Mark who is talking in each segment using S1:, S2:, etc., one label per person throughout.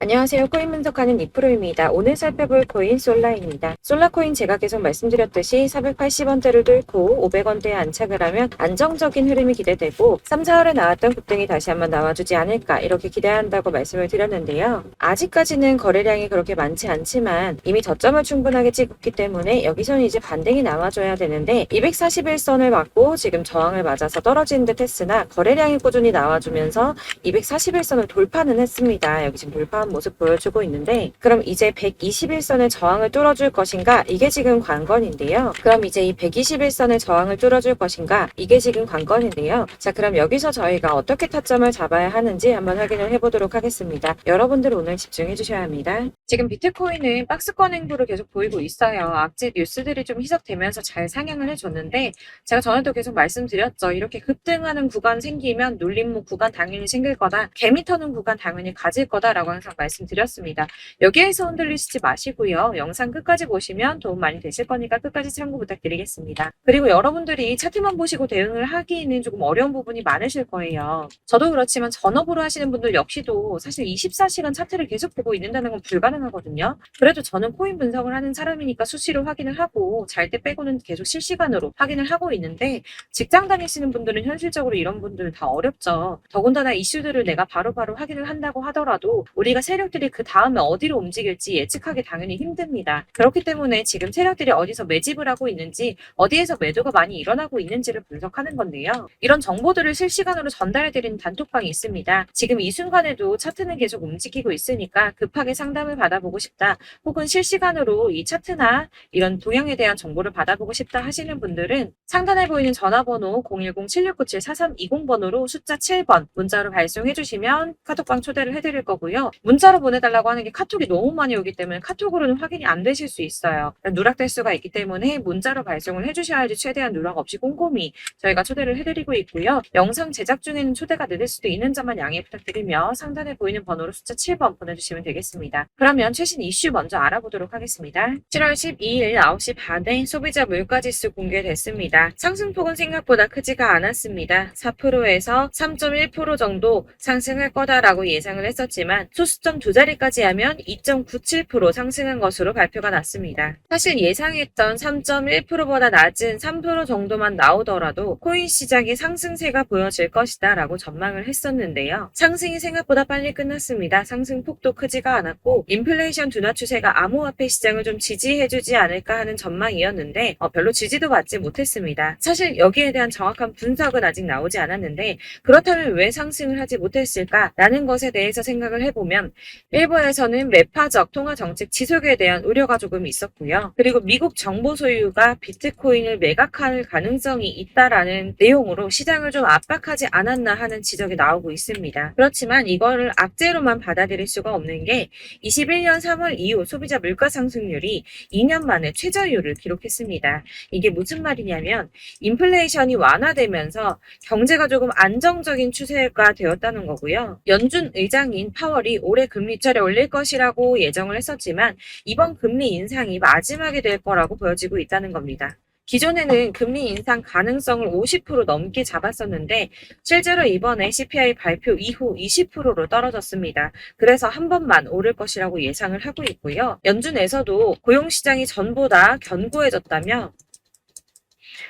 S1: 안녕하세요. 코인 분석하는 이프로입니다. 오늘 살펴볼 코인 솔라입니다. 솔라코인 제가 계속 말씀드렸듯이 480원대를 뚫고 500원대에 안착을 하면 안정적인 흐름이 기대되고 3, 4월에 나왔던 급등이 다시 한번 나와주지 않을까 이렇게 기대한다고 말씀을 드렸는데요. 아직까지는 거래량이 그렇게 많지 않지만 이미 저점을 충분하게 찍었기 때문에 여기서는 이제 반등이 나와줘야 되는데 241선을 맞고 지금 저항을 맞아서 떨어지는 듯 했으나 거래량이 꾸준히 나와주면서 241선을 돌파는 했습니다. 여기 지금 돌파한 모습 보여주고 있는데 그럼 이제 121선의 저항을 뚫어줄 것인가? 이게 지금 관건인데요. 그럼 이제 이 121선의 저항을 뚫어줄 것인가? 이게 지금 관건인데요. 자, 그럼 여기서 저희가 어떻게 타점을 잡아야 하는지 한번 확인을 해보도록 하겠습니다. 여러분들 오늘 집중해 주셔야 합니다. 지금 비트코인은 박스권 행보를 계속 보이고 있어요. 악재 뉴스들이 좀 희석되면서 잘 상향을 해줬는데 제가 전에도 계속 말씀드렸죠. 이렇게 급등하는 구간 생기면 눌림목 구간 당연히 생길 거다. 개미 터는 구간 당연히 가질 거다라고 항상 말씀드렸습니다. 여기에서 흔들리시지 마시고요. 영상 끝까지 보시면 도움 많이 되실 거니까 끝까지 참고 부탁드리겠습니다. 그리고 여러분들이 차트만 보시고 대응을 하기에는 조금 어려운 부분이 많으실 거예요. 저도 그렇지만 전업으로 하시는 분들 역시도 사실 24시간 차트를 계속 보고 있는다는 건 불가능하거든요. 그래도 저는 코인 분석을 하는 사람이니까 수시로 확인을 하고 잘 때 빼고는 계속 실시간으로 확인을 하고 있는데 직장 다니시는 분들은 현실적으로 이런 분들은 다 어렵죠. 더군다나 이슈들을 내가 바로바로 확인을 한다고 하더라도 우리가 세력들이 그 다음에 어디로 움직일지 예측하기 당연히 힘듭니다. 그렇기 때문에 지금 세력들이 어디서 매집을 하고 있는지 어디에서 매도가 많이 일어나고 있는지를 분석하는 건데요. 이런 정보들을 실시간으로 전달해드리는 단톡방이 있습니다. 지금 이 순간에도 차트는 계속 움직이고 있으니까 급하게 상담을 받아보고 싶다 혹은 실시간으로 이 차트나 이런 동향에 대한 정보를 받아보고 싶다 하시는 분들은 상단에 보이는 전화번호 010-7697-4320번으로 숫자 7번 문자로 발송해 주시면 카톡방 초대를 해드릴 거고요. 문자로 보내달라고 하는 게 카톡이 너무 많이 오기 때문에 카톡으로는 확인이 안 되실 수 있어요. 누락될 수가 있기 때문에 문자로 발송을 해주셔야지 최대한 누락 없이 꼼꼼히 저희가 초대를 해드리고 있고요. 영상 제작 중에는 초대가 늦을 수도 있는 점만 양해 부탁드리며 상단에 보이는 번호로 숫자 7번 보내주시면 되겠습니다. 그러면 최신 이슈 먼저 알아보도록 하겠습니다. 7월 12일 9시 반에 소비자 물가지수 공개됐습니다. 상승폭은 생각보다 크지가 않았습니다. 4%에서 3.1% 정도 상승할 거다라고 예상을 했었지만 소수점 두 자리까지 하면 2.97% 상승한 것으로 발표가 났습니다. 사실 예상했던 3.1%보다 낮은 3% 정도만 나오더라도 코인 시장의 상승세가 보여질 것이다 라고 전망을 했었는데요. 상승이 생각보다 빨리 끝났습니다. 상승폭도 크지가 않았고 인플레이션 둔화 추세가 암호화폐 시장을 좀 지지해주지 않을까 하는 전망이었는데 별로 지지도 받지 못했습니다. 사실 여기에 대한 정확한 분석은 아직 나오지 않았는데 그렇다면 왜 상승을 하지 못했을까라는 것에 대해서 생각을 해보면 일부에서는 매파적 통화 정책 지속에 대한 우려가 조금 있었고요. 그리고 미국 정보 소유가 비트코인을 매각할 가능성이 있다라는 내용으로 시장을 좀 압박하지 않았나 하는 지적이 나오고 있습니다. 그렇지만 이거를 악재로만 받아들일 수가 없는 게 21년 3월 이후 소비자 물가 상승률이 2년 만에 최저율을 기록했습니다. 이게 무슨 말이냐면 인플레이션이 완화되면서 경제가 조금 안정적인 추세가 되었다는 거고요. 연준 의장인 파월이 올해 금리 차례 올릴 것이라고 예정을 했었지만 이번 금리 인상이 마지막이 될 거라고 보여지고 있다는 겁니다. 기존에는 금리 인상 가능성을 50% 넘게 잡았었는데 실제로 이번에 CPI 발표 이후 20%로 떨어졌습니다. 그래서 한 번만 오를 것이라고 예상을 하고 있고요. 연준에서도 고용시장이 전보다 견고해졌다며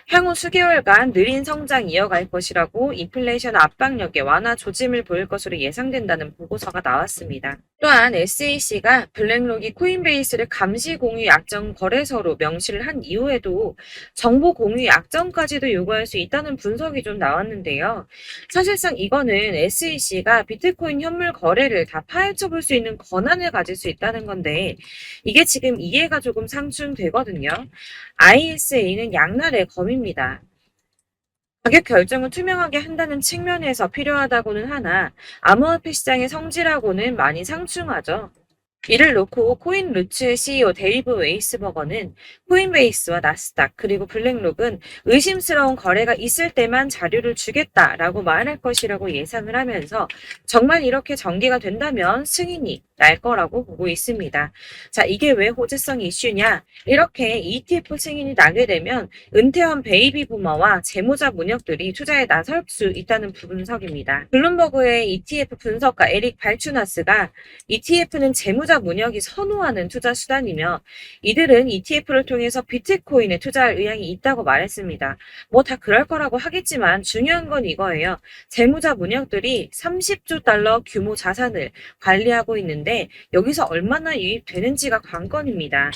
S1: 향후 수개월간 느린 성장 이어갈 것이라고 인플레이션 압박력에 완화 조짐을 보일 것으로 예상된다는 보고서가 나왔습니다. 또한 SEC가 블랙록이 코인베이스를 감시 공유 약정 거래소로 명시를 한 이후에도 정보 공유 약정까지도 요구할 수 있다는 분석이 좀 나왔는데요. 사실상 이거는 SEC가 비트코인 현물 거래를 다 파헤쳐 볼 수 있는 권한을 가질 수 있다는 건데 이게 지금 이해가 조금 상충되거든요. ISA는 양날의 검입니다. 가격 결정을 투명하게 한다는 측면에서 필요하다고는 하나 암호화폐 시장의 성질하고는 많이 상충하죠. 이를 놓고 코인루츠의 CEO 데이브 웨이스버거는 코인베이스와 나스닥 그리고 블랙록은 의심스러운 거래가 있을 때만 자료를 주겠다라고 말할 것이라고 예상을 하면서 정말 이렇게 전개가 된다면 승인이 날 거라고 보고 있습니다. 자, 이게 왜 호재성 이슈냐? 이렇게 ETF 승인이 나게 되면 은퇴한 베이비 부머와 재무자 문역들이 투자에 나설 수 있다는 분석입니다. 블룸버그의 ETF 분석가 에릭 발추나스가 ETF는 재무자 문역이 선호하는 투자 수단이며 이들은 ETF를 통해서 비트코인에 투자할 의향이 있다고 말했습니다. 뭐 다 그럴 거라고 하겠지만 중요한 건 이거예요. 재무자 문역들이 30조 달러 규모 자산을 관리하고 있는데 여기서 얼마나 유입되는지가 관건입니다.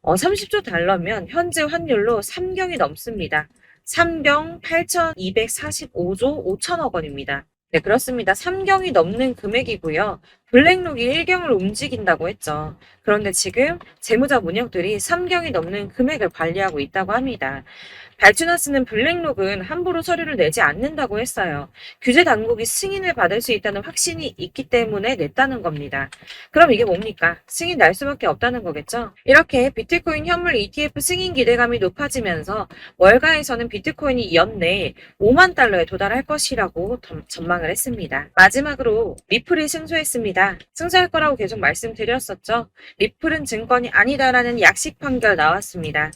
S1: 30조 달러면 현재 환율로 3경이 넘습니다. 3경 8,245조 5천억 원입니다. 네, 그렇습니다. 3경이 넘는 금액이고요. 블랙록이 1경을 움직인다고 했죠. 그런데 지금 재무자 문역들이 3경이 넘는 금액을 관리하고 있다고 합니다. 발주나스는 블랙록은 함부로 서류를 내지 않는다고 했어요. 규제 당국이 승인을 받을 수 있다는 확신이 있기 때문에 냈다는 겁니다. 그럼 이게 뭡니까? 승인 날 수밖에 없다는 거겠죠? 이렇게 비트코인 현물 ETF 승인 기대감이 높아지면서 월가에서는 비트코인이 연내에 5만 달러에 도달할 것이라고 전망을 했습니다. 마지막으로 리플이 승소했습니다. 승소할 거라고 계속 말씀드렸었죠. 리플은 증권이 아니다라는 약식 판결 나왔습니다.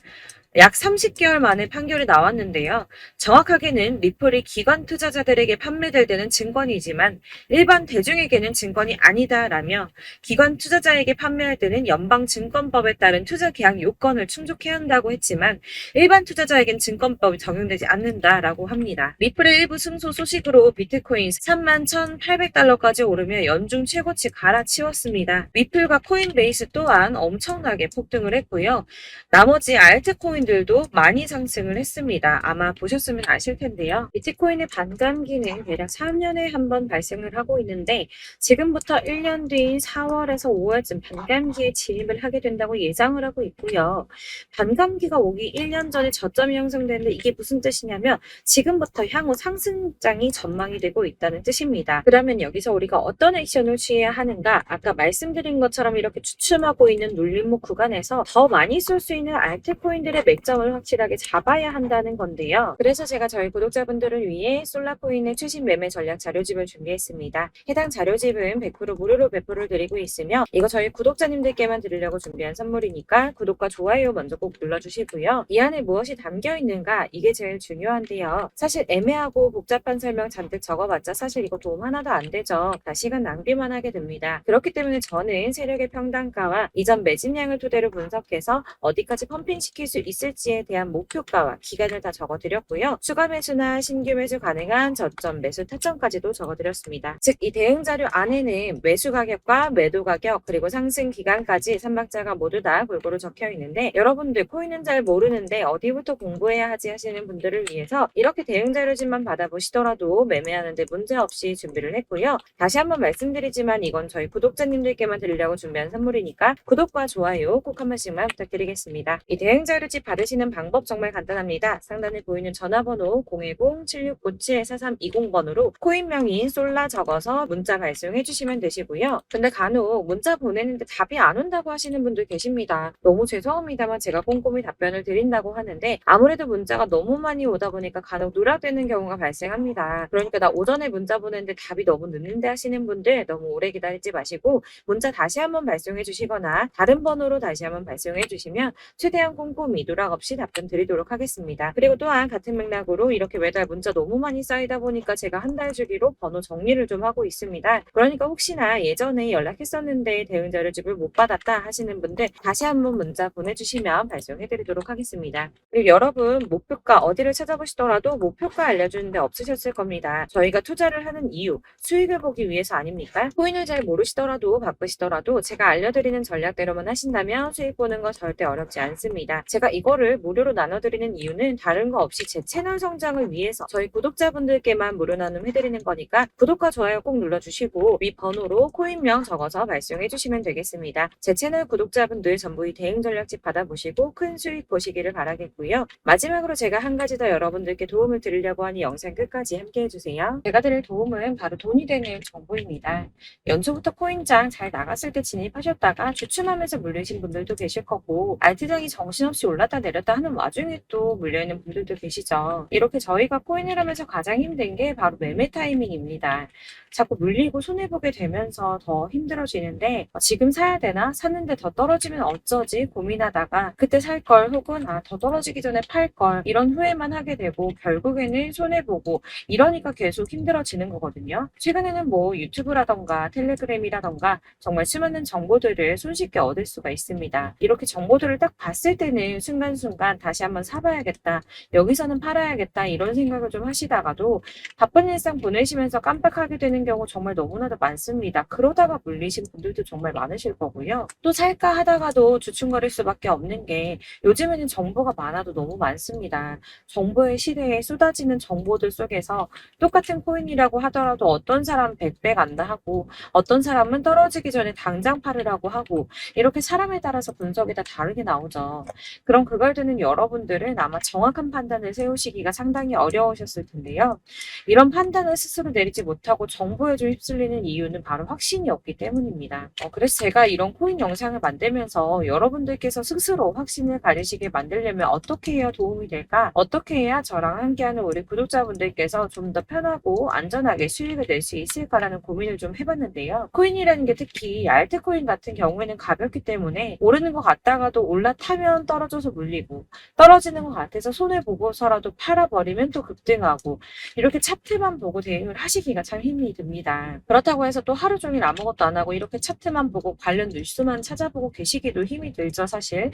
S1: 약 30개월 만에 판결이 나왔는데요. 정확하게는 리플이 기관 투자자들에게 판매될 때는 증권이지만 일반 대중에게는 증권이 아니다라며 기관 투자자에게 판매할 때는 연방증권법에 따른 투자 계약 요건을 충족해야 한다고 했지만 일반 투자자에겐 증권법이 적용되지 않는다라고 합니다. 리플의 일부 승소 소식으로 비트코인 31,800달러까지 오르며 연중 최고치 갈아치웠습니다. 리플과 코인베이스 또한 엄청나게 폭등을 했고요. 나머지 알트코인들도 많이 상승을 했습니다. 아마 보셨으면 아실 텐데요. 비트코인의 반감기는 대략 3년에 한 번 발생을 하고 있는데 지금부터 1년 뒤인 4월에서 5월쯤 반감기에 진입을 하게 된다고 예상을 하고 있고요. 반감기가 오기 1년 전에 저점이 형성되는데 이게 무슨 뜻이냐면 지금부터 향후 상승장이 전망이 되고 있다는 뜻입니다. 그러면 여기서 우리가 어떤 액션을 취해야 하는가? 아까 말씀드린 것처럼 이렇게 추춤하고 있는 눌림목 구간에서 더 많이 쏠 수 있는 알트코인들의 맥점을 확실하게 잡아야 한다는 건데요. 그래서 제가 저희 구독자분들을 위해 솔라코인의 최신 매매 전략 자료집을 준비했습니다. 해당 자료집은 100% 무료로 배포를 드리고 있으며 이거 저희 구독자님들께만 드리려고 준비한 선물이니까 구독과 좋아요 먼저 꼭 눌러주시고요. 이 안에 무엇이 담겨 있는가 이게 제일 중요한데요. 사실 애매하고 복잡한 설명 잔뜩 적어봤자 사실 이거 도움 하나도 안 되죠. 다 시간 낭비만 하게 됩니다. 그렇기 때문에 저는 세력의 평단가와 이전 매집량을 토대로 분석해서 어디까지 펌핑시킬 수 있을지에 대한 목표가와 기간을 다 적어드렸고요. 추가 매수나 신규 매수 가능한 저점, 매수 타점까지도 적어드렸습니다. 즉 이 대응 자료 안에는 매수 가격과 매도 가격 그리고 상승 기간까지 3박자가 모두 다 골고루 적혀 있는데 여러분들 코인은 잘 모르는데 어디부터 공부해야 하지 하시는 분들을 위해서 이렇게 대응 자료집만 받아보시더라도 매매하는데 문제없이 준비를 했고요. 다시 한번 말씀드리지만 이건 저희 구독자님들께만 드리려고 준비한 선물이니까 구독과 좋아요 꼭 한 번씩만 부탁드리겠습니다. 이 대응 자료집 받으시는 방법 정말 간단합니다. 상단에 보이는 전화번호 010-7657-4320번으로 코인명인 솔라 적어서 문자 발송해 주시면 되시고요. 근데 간혹 문자 보내는데 답이 안 온다고 하시는 분들 계십니다. 너무 죄송합니다만 제가 꼼꼼히 답변을 드린다고 하는데 아무래도 문자가 너무 많이 오다 보니까 간혹 누락되는 경우가 발생합니다. 그러니까 나 오전에 문자 보냈는데 답이 너무 늦는데 하시는 분들 너무 오래 기다리지 마시고 문자 다시 한번 발송해 주시거나 다른 번호로 다시 한번 발송해 주시면 최대한 꼼꼼히 누락 없이 답변 드리도록 하겠습니다. 그리고 또한 같은 맥락으로 이렇게 매달 문자 너무 많이 쌓이다 보니까 제가 한 달 주기로 번호 정리를 좀 하고 있습니다. 그러니까 혹시나 예전에 연락했었는데 대응 자료집을 못 받았다 하시는 분들 다시 한번 문자 보내주시면 발송해 드리도록 하겠습니다. 그리고 여러분 목표가 어디를 찾아보시더라도 목표가 알려주는데 없으셨을 겁니다. 저희가 투자를 하는 이유 수익을 보기 위해서 아닙니까? 코인을 잘 모르시더라도 바쁘시더라도 제가 알려드리는 전략대로만 하신다면 수익 보는 거 절대 어렵지 않습니다. 제가 이거 이거를 무료로 나눠드리는 이유는 다른 거 없이 제 채널 성장을 위해서 저희 구독자분들께만 무료 나눔해드리는 거니까 구독과 좋아요 꼭 눌러주시고 위 번호로 코인명 적어서 발송해주시면 되겠습니다. 제 채널 구독자분들 전부 이 대응 전략집 받아보시고 큰 수익 보시기를 바라겠고요. 마지막으로 제가 한 가지 더 여러분들께 도움을 드리려고 하니 영상 끝까지 함께 해주세요. 제가 드릴 도움은 바로 돈이 되는 정보입니다. 연초부터 코인장 잘 나갔을 때 진입하셨다가 주춤하면서 물리신 분들도 계실 거고 알트장이 정신없이 올랐다 내렸다 하는 와중에 또 물려있는 분들도 계시죠. 이렇게 저희가 코인을 하면서 가장 힘든 게 바로 매매 타이밍입니다. 자꾸 물리고 손해보게 되면서 더 힘들어지는데 지금 사야 되나? 샀는데 더 떨어지면 어쩌지? 고민하다가 그때 살 걸 혹은 더 떨어지기 전에 팔 걸 이런 후회만 하게 되고 결국에는 손해보고 이러니까 계속 힘들어지는 거거든요. 최근에는 뭐 유튜브라던가 텔레그램이라던가 정말 수많은 정보들을 손쉽게 얻을 수가 있습니다. 이렇게 정보들을 딱 봤을 때는 순간순간 다시 한번 사봐야겠다. 여기서는 팔아야겠다. 이런 생각을 좀 하시다가도 바쁜 일상 보내시면서 깜빡하게 되는 경우 정말 너무나도 많습니다. 그러다가 물리신 분들도 정말 많으실 거고요. 또 살까 하다가도 주춤거릴 수밖에 없는 게 요즘에는 정보가 많아도 너무 많습니다. 정보의 시대에 쏟아지는 정보들 속에서 똑같은 코인이라고 하더라도 어떤 사람은 100배 간다 하고 어떤 사람은 떨어지기 전에 당장 팔으라고 하고 이렇게 사람에 따라서 분석이 다 다르게 나오죠. 그럼 그걸 듣는 여러분들은 아마 정확한 판단을 세우시기가 상당히 어려우셨을 텐데요. 이런 판단을 스스로 내리지 못하고 정보에 좀 휩쓸리는 이유는 바로 확신이 없기 때문입니다. 그래서 제가 이런 코인 영상을 만들면서 여러분들께서 스스로 확신을 가지시게 만들려면 어떻게 해야 도움이 될까? 어떻게 해야 저랑 함께하는 우리 구독자분들께서 좀 더 편하고 안전하게 수익을 낼 수 있을까라는 고민을 좀 해봤는데요. 코인이라는 게 특히 알트코인 같은 경우에는 가볍기 때문에 오르는 것 같다가도 올라타면 떨어져서 물리고 떨어지는 것 같아서 손해보고서라도 팔아버리면 또 급등하고 이렇게 차트만 보고 대응을 하시기가 참 힘이 듭니다. 그렇다고 해서 또 하루 종일 아무것도 안 하고 이렇게 차트만 보고 관련 뉴스만 찾아보고 계시기도 힘이 들죠, 사실.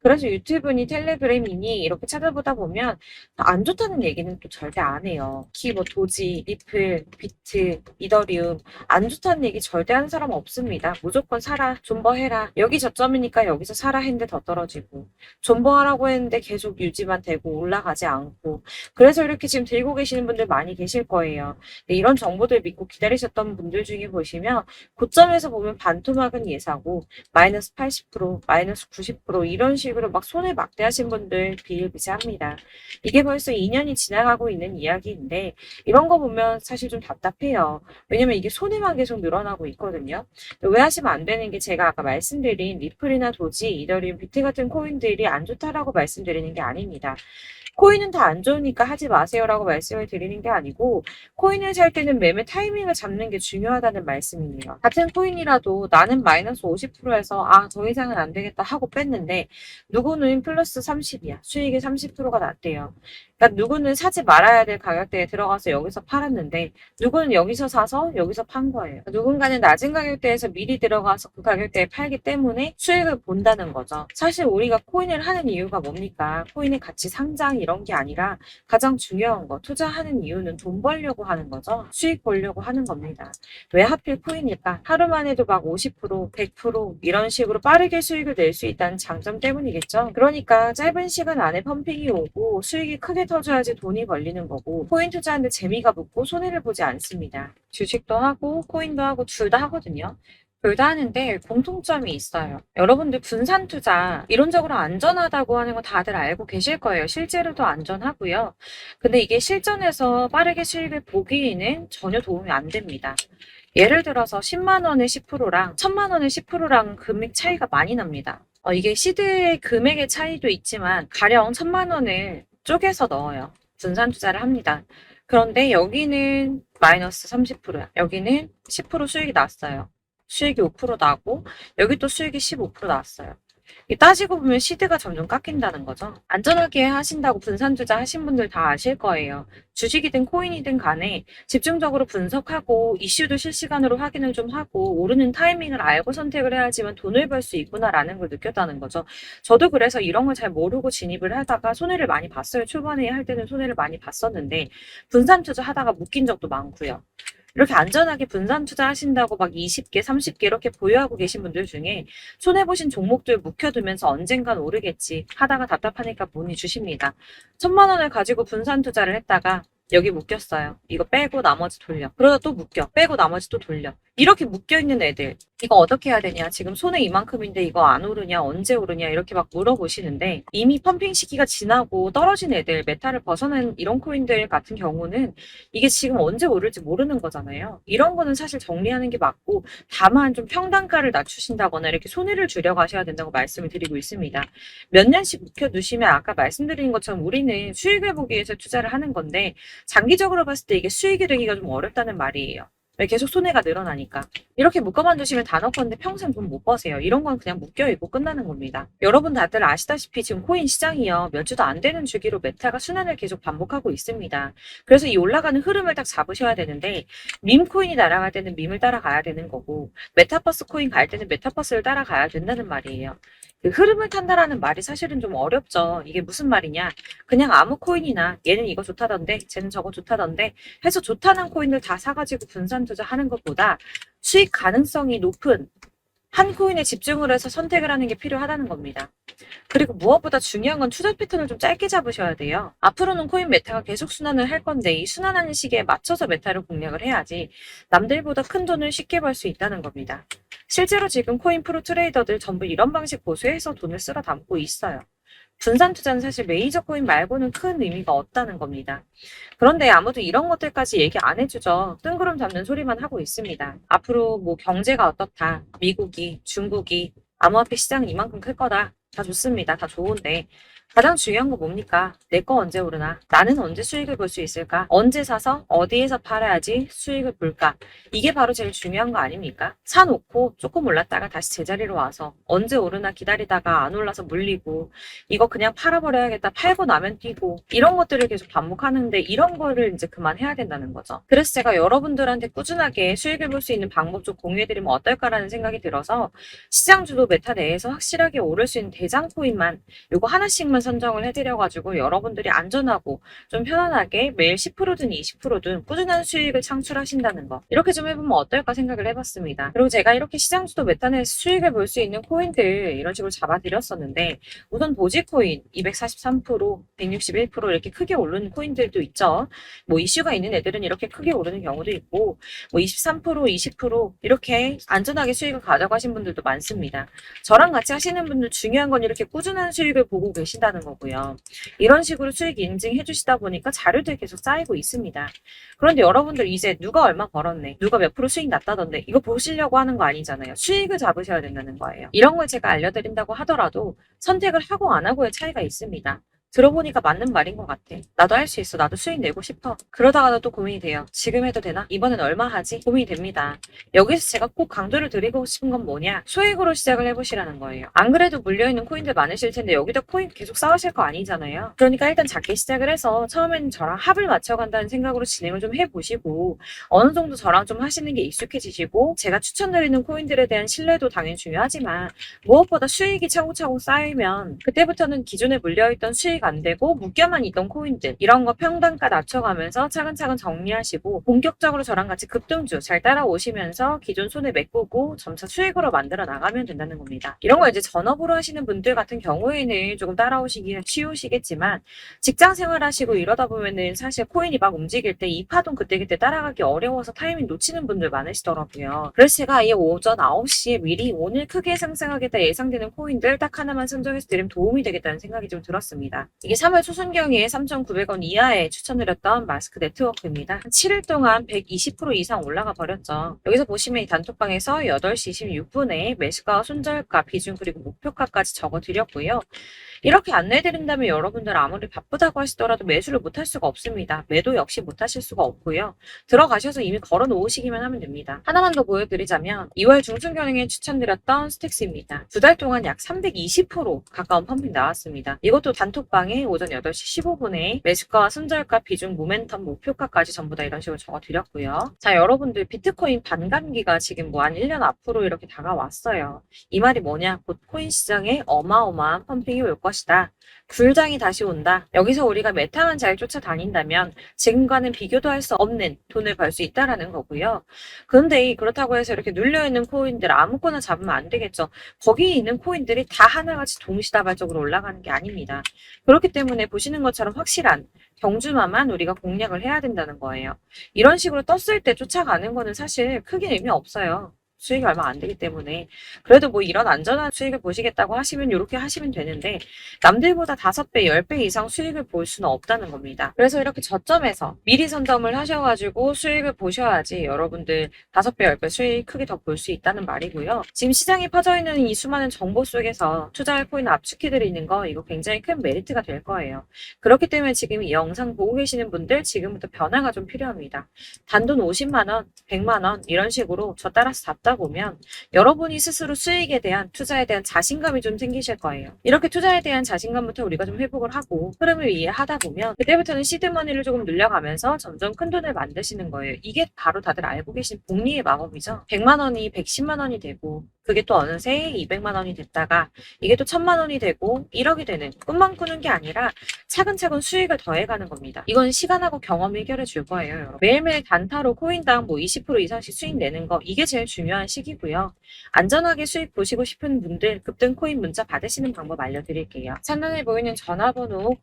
S1: 그래서 유튜브니 텔레그램이니 이렇게 찾아보다 보면 안 좋다는 얘기는 또 절대 안 해요. 특히 뭐 도지, 리플, 비트, 이더리움 안 좋다는 얘기 절대 하는 사람 없습니다. 무조건 사라, 존버해라. 여기 저점이니까 여기서 사라 했는데 더 떨어지고 존버하라고 했는데 계속 유지만 되고 올라가지 않고 그래서 이렇게 지금 들고 계시는 분들 많이 계실 거예요. 근데 이런 정보들 믿고 기다리셨던 분들 중에 보시면 고점에서 보면 반토막은 예사고 마이너스 80%, 마이너스 90% 이런 식으로 막 손해 막대하신 분들 비일비재합니다. 이게 벌써 2년이 지나가고 있는 이야기인데 이런 거 보면 사실 좀 답답해요. 왜냐면 이게 손해만 계속 늘어나고 있거든요. 오해하시면 안 되는 게 제가 아까 말씀드린 리플이나 도지, 이더리움, 비트 같은 코인들이 안 좋다라고 말씀드리는 게 아닙니다. 코인은 다 안 좋으니까 하지 마세요라고 말씀을 드리는 게 아니고 코인을 살 때는 매매 타이밍을 잡는 게 중요하다는 말씀이에요. 같은 코인이라도 나는 마이너스 50%에서 더 이상은 안 되겠다 하고 뺐는데 누구는 플러스 30이야. 수익이 30%가 났대요. 그러니까 누구는 사지 말아야 될 가격대에 들어가서 여기서 팔았는데 누구는 여기서 사서 여기서 판 거예요. 누군가는 낮은 가격대에서 미리 들어가서 그 가격대에 팔기 때문에 수익을 본다는 거죠. 사실 우리가 코인을 하는 이유가 뭡니까? 코인의 가치 상장 이런 게 아니라 가장 중요한 거 투자하는 이유는 돈 벌려고 하는 거죠. 수익 보려고 하는 겁니다. 왜 하필 코인일까? 하루만 해도 막 50%, 100% 이런 식으로 빠르게 수익을 낼 수 있다는 장점 때문이겠죠. 그러니까 짧은 시간 안에 펌핑이 오고 수익이 크게 터져야지 돈이 벌리는 거고 코인 투자하는데 재미가 붙고 손해를 보지 않습니다. 주식도 하고 코인도 하고 둘 다 하거든요. 둘 다 하는데 공통점이 있어요. 여러분들 분산 투자 이론적으로 안전하다고 하는 거 다들 알고 계실 거예요. 실제로도 안전하고요. 근데 이게 실전에서 빠르게 수익을 보기에는 전혀 도움이 안 됩니다. 예를 들어서 10만 원의 10%랑 1000만 원의 10%랑 금액 차이가 많이 납니다. 이게 시드의 금액의 차이도 있지만 가령 1000만 원을 쪼개서 넣어요. 분산 투자를 합니다. 그런데 여기는 마이너스 30%야. 여기는 10% 수익이 났어요. 수익이 5% 나고 여기 또 수익이 15% 나왔어요. 따지고 보면 시드가 점점 깎인다는 거죠. 안전하게 하신다고 분산 투자 하신 분들 다 아실 거예요. 주식이든 코인이든 간에 집중적으로 분석하고 이슈도 실시간으로 확인을 좀 하고 오르는 타이밍을 알고 선택을 해야지만 돈을 벌 수 있구나라는 걸 느꼈다는 거죠. 저도 그래서 이런 걸 잘 모르고 진입을 하다가 손해를 많이 봤어요. 초반에 할 때는 손해를 많이 봤었는데 분산 투자 하다가 묶인 적도 많고요. 이렇게 안전하게 분산 투자하신다고 막 20개, 30개 이렇게 보유하고 계신 분들 중에 손해보신 종목들 묵혀두면서 언젠간 오르겠지 하다가 답답하니까 문의 주십니다. 1,000만 원을 가지고 분산 투자를 했다가 여기 묶였어요. 이거 빼고 나머지 돌려. 그러다 또 묶여. 빼고 나머지 또 돌려. 이렇게 묶여있는 애들 이거 어떻게 해야 되냐, 지금 손해 이만큼인데 이거 안 오르냐, 언제 오르냐 이렇게 막 물어보시는데, 이미 펌핑 시기가 지나고 떨어진 애들, 메타를 벗어난 이런 코인들 같은 경우는 이게 지금 언제 오를지 모르는 거잖아요. 이런 거는 사실 정리하는 게 맞고, 다만 좀 평단가를 낮추신다거나 이렇게 손해를 줄여 가셔야 된다고 말씀을 드리고 있습니다. 몇 년씩 묵혀두시면 아까 말씀드린 것처럼 우리는 수익을 보기 위해서 투자를 하는 건데, 장기적으로 봤을 때 이게 수익이 되기가 좀 어렵다는 말이에요. 왜? 계속 손해가 늘어나니까. 이렇게 묶어만 두시면 단어건데 평생 돈 못 버세요. 이런 건 그냥 묶여있고 끝나는 겁니다. 여러분 다들 아시다시피 지금 코인 시장이요, 몇 주도 안 되는 주기로 메타가 순환을 계속 반복하고 있습니다. 그래서 이 올라가는 흐름을 딱 잡으셔야 되는데, 밈 코인이 날아갈 때는 밈을 따라가야 되는 거고, 메타버스 코인 갈 때는 메타버스를 따라가야 된다는 말이에요. 그 흐름을 탄다라는 말이 사실은 좀 어렵죠. 이게 무슨 말이냐, 그냥 아무 코인이나 얘는 이거 좋다던데 쟤는 저거 좋다던데 해서 좋다는 코인을 다 사가지고 분산 투자하는 것보다 수익 가능성이 높은 한 코인에 집중을 해서 선택을 하는 게 필요하다는 겁니다. 그리고 무엇보다 중요한 건 투자 패턴을 좀 짧게 잡으셔야 돼요. 앞으로는 코인 메타가 계속 순환을 할 건데, 이 순환하는 시기에 맞춰서 메타를 공략을 해야지 남들보다 큰 돈을 쉽게 벌 수 있다는 겁니다. 실제로 지금 코인 프로 트레이더들 전부 이런 방식 고수해서 돈을 쓸어 담고 있어요. 분산 투자는 사실 메이저 코인 말고는 큰 의미가 없다는 겁니다. 그런데 아무도 이런 것들까지 얘기 안 해주죠. 뜬구름 잡는 소리만 하고 있습니다. 앞으로 뭐 경제가 어떻다, 미국이, 중국이, 암호화폐 시장은 이만큼 클 거다. 다 좋습니다. 다 좋은데 가장 중요한 거 뭡니까? 내 거 언제 오르나? 나는 언제 수익을 볼 수 있을까? 언제 사서 어디에서 팔아야지 수익을 볼까? 이게 바로 제일 중요한 거 아닙니까? 사놓고 조금 올랐다가 다시 제자리로 와서 언제 오르나 기다리다가 안 올라서 물리고, 이거 그냥 팔아버려야겠다, 팔고 나면 뛰고, 이런 것들을 계속 반복하는데, 이런 거를 이제 그만해야 된다는 거죠. 그래서 제가 여러분들한테 꾸준하게 수익을 볼 수 있는 방법 좀 공유해드리면 어떨까라는 생각이 들어서, 시장주도 메타 내에서 확실하게 오를 수 있는 대장 코인만 요거 하나씩만 선정을 해드려가지고 여러분들이 안전하고 좀 편안하게 매일 10%든 20%든 꾸준한 수익을 창출하신다는 거, 이렇게 좀 해보면 어떨까 생각을 해봤습니다. 그리고 제가 이렇게 시장주도 메타 내에서 수익을 볼 수 있는 코인들 이런 식으로 잡아드렸었는데, 우선 도지코인 243%, 161% 이렇게 크게 오르는 코인들도 있죠. 뭐 이슈가 있는 애들은 이렇게 크게 오르는 경우도 있고, 뭐 23%, 20% 이렇게 안전하게 수익을 가져가신 분들도 많습니다. 저랑 같이 하시는 분들 중요한 건 이렇게 꾸준한 수익을 보고 계신다는 거고요. 이런 식으로 수익 인증해 주시다 보니까 자료들이 계속 쌓이고 있습니다. 그런데 여러분들 이제 누가 얼마 벌었네, 누가 몇 프로 수익 났다던데 이거 보시려고 하는 거 아니잖아요. 수익을 잡으셔야 된다는 거예요. 이런 걸 제가 알려드린다고 하더라도 선택을 하고 안 하고의 차이가 있습니다. 들어보니까 맞는 말인 것 같아. 나도 할 수 있어. 나도 수익 내고 싶어. 그러다가도 또 고민이 돼요. 지금 해도 되나? 이번엔 얼마 하지? 고민이 됩니다. 여기서 제가 꼭 강조를 드리고 싶은 건 뭐냐? 소액으로 시작을 해보시라는 거예요. 안 그래도 물려있는 코인들 많으실 텐데 여기다 코인 계속 쌓으실 거 아니잖아요. 그러니까 일단 작게 시작을 해서 처음에는 저랑 합을 맞춰간다는 생각으로 진행을 좀 해보시고, 어느 정도 저랑 좀 하시는 게 익숙해지시고, 제가 추천드리는 코인들에 대한 신뢰도 당연히 중요하지만 무엇보다 수익이 차곡차곡 쌓이면 그때부터는 기존에 물려있던 수익 안 되고 묶여만 있던 코인들 이런 거 평단가 낮춰가면서 차근차근 정리하시고, 본격적으로 저랑 같이 급등주 잘 따라오시면서 기존 손해 메꾸고 점차 수익으로 만들어 나가면 된다는 겁니다. 이런 거 이제 전업으로 하시는 분들 같은 경우에는 조금 따라오시기 쉬우시겠지만, 직장 생활하시고 이러다 보면은 사실 코인이 막 움직일 때 이 파동 그때그때 따라가기 어려워서 타이밍 놓치는 분들 많으시더라고요. 그래서 제가 아예 오전 9시에 미리 오늘 크게 상승하겠다 예상되는 코인들 딱 하나만 선정해서 드리면 도움이 되겠다는 생각이 좀 들었습니다. 이게 3월 초순경에 3,900원 이하에 추천드렸던 마스크 네트워크입니다. 7일 동안 120% 이상 올라가 버렸죠. 여기서 보시면 이 단톡방에서 8시 26분에 매수가, 손절가, 비중 그리고 목표가까지 적어드렸고요. 이렇게 안내해드린다면 여러분들 아무리 바쁘다고 하시더라도 매수를 못할 수가 없습니다. 매도 역시 못하실 수가 없고요. 들어가셔서 이미 걸어 놓으시기만 하면 됩니다. 하나만 더 보여드리자면 2월 중순경에 추천드렸던 스택스입니다. 2달 동안 약 320% 가까운 펌핑 나왔습니다. 이것도 단톡방 단톡방에 오전 8시 15분에 매수가와 손절가, 비중, 모멘텀, 목표가까지 전부 다 이런 식으로 적어드렸고요. 자, 여러분들 비트코인 반감기가 지금 뭐 한 1년 앞으로 이렇게 다가왔어요. 이 말이 뭐냐? 곧 코인 시장에 어마어마한 펌핑이 올 것이다. 불장이 다시 온다. 여기서 우리가 메타만 잘 쫓아다닌다면 지금과는 비교도 할 수 없는 돈을 벌 수 있다라는 거고요. 그런데 그렇다고 해서 이렇게 눌려있는 코인들 아무거나 잡으면 안 되겠죠. 거기에 있는 코인들이 다 하나같이 동시다발적으로 올라가는 게 아닙니다. 그렇기 때문에 보시는 것처럼 확실한 경주마만 우리가 공략을 해야 된다는 거예요. 이런 식으로 떴을 때 쫓아가는 거는 사실 크게 의미 없어요. 수익이 얼마 안 되기 때문에. 그래도 뭐 이런 안전한 수익을 보시겠다고 하시면 이렇게 하시면 되는데 남들보다 5배, 10배 이상 수익을 볼 수는 없다는 겁니다. 그래서 이렇게 저점에서 미리 선점을 하셔가지고 수익을 보셔야지 여러분들 5배, 10배 수익 크게 더 볼 수 있다는 말이고요. 지금 시장에 퍼져있는 이 수많은 정보 속에서 투자할 코인을 압축해드리는 거 이거 굉장히 큰 메리트가 될 거예요. 그렇기 때문에 지금 이 영상 보고 계시는 분들 지금부터 변화가 좀 필요합니다. 단돈 50만 원, 100만 원 이런 식으로 저 따라서 잡다 보면 여러분이 스스로 수익에 대한 투자에 대한 자신감이 좀 생기실 거예요. 이렇게 투자에 대한 자신감부터 우리가 좀 회복을 하고 흐름을 이해하다 보면 그때부터는 시드머니를 조금 늘려가면서 점점 큰 돈을 만드시는 거예요. 이게 바로 다들 알고 계신 복리의 마법이죠. 100만 원이 110만 원이 되고 그게 또 어느새 200만 원이 됐다가 이게 또 1000만 원이 되고 1억이 되는 꿈만 꾸는 게 아니라 차근차근 수익을 더해가는 겁니다. 이건 시간하고 경험이 해결해 줄 거예요. 여러분. 매일매일 단타로 코인당 뭐 20% 이상씩 수익 내는 거 이게 제일 중요한 시기고요. 안전하게 수익 보시고 싶은 분들 급등 코인 문자 받으시는 방법 알려드릴게요. 상단에 보이는 전화번호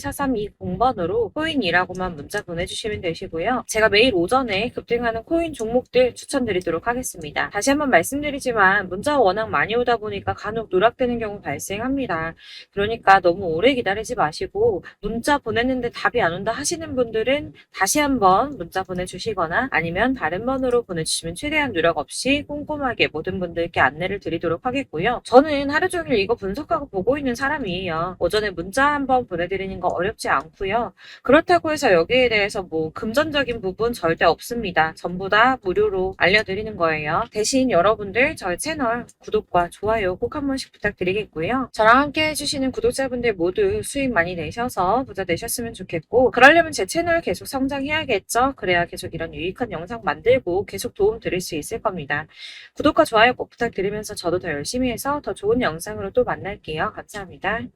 S1: 010-7697-4320번으로 코인이라고만 문자 보내주시면 되시고요. 제가 매일 오전에 급등하는 코인 종목들 추천드리도록 하겠습니다. 다시 한번 말씀드리지만 문자가 워낙 많이 오다 보니까 간혹 누락되는 경우 발생합니다. 그러니까 너무 오래 기다리지 마시고 문자 보냈는데 답이 안 온다 하시는 분들은 다시 한번 문자 보내주시거나 아니면 다른 번호로 보내주시면 최대한 누락 없이 꼼꼼하게 모든 분들께 안내를 드리도록 하겠고요. 저는 하루 종일 이거 분석하고 보고 있는 사람이에요. 오전에 문자 한번 보내드리는 거 어렵지 않고요. 그렇다고 해서 여기에 대해서 뭐 금전적인 부분 절대 없습니다. 전부 다 무료로 알려드리는 거예요. 대신 여러분들 저희 채널 구독과 좋아요 꼭 한 번씩 부탁드리겠고요. 저랑 함께 해주시는 구독자분들 모두 수익 많이 내셔서 부자 되셨으면 좋겠고 그러려면 제 채널 계속 성장해야겠죠. 그래야 계속 이런 유익한 영상 만들고 계속 도움 드릴 수 있을 겁니다. 구독과 좋아요 꼭 부탁드리면서 저도 더 열심히 해서 더 좋은 영상으로 또 만날게요. 감사합니다.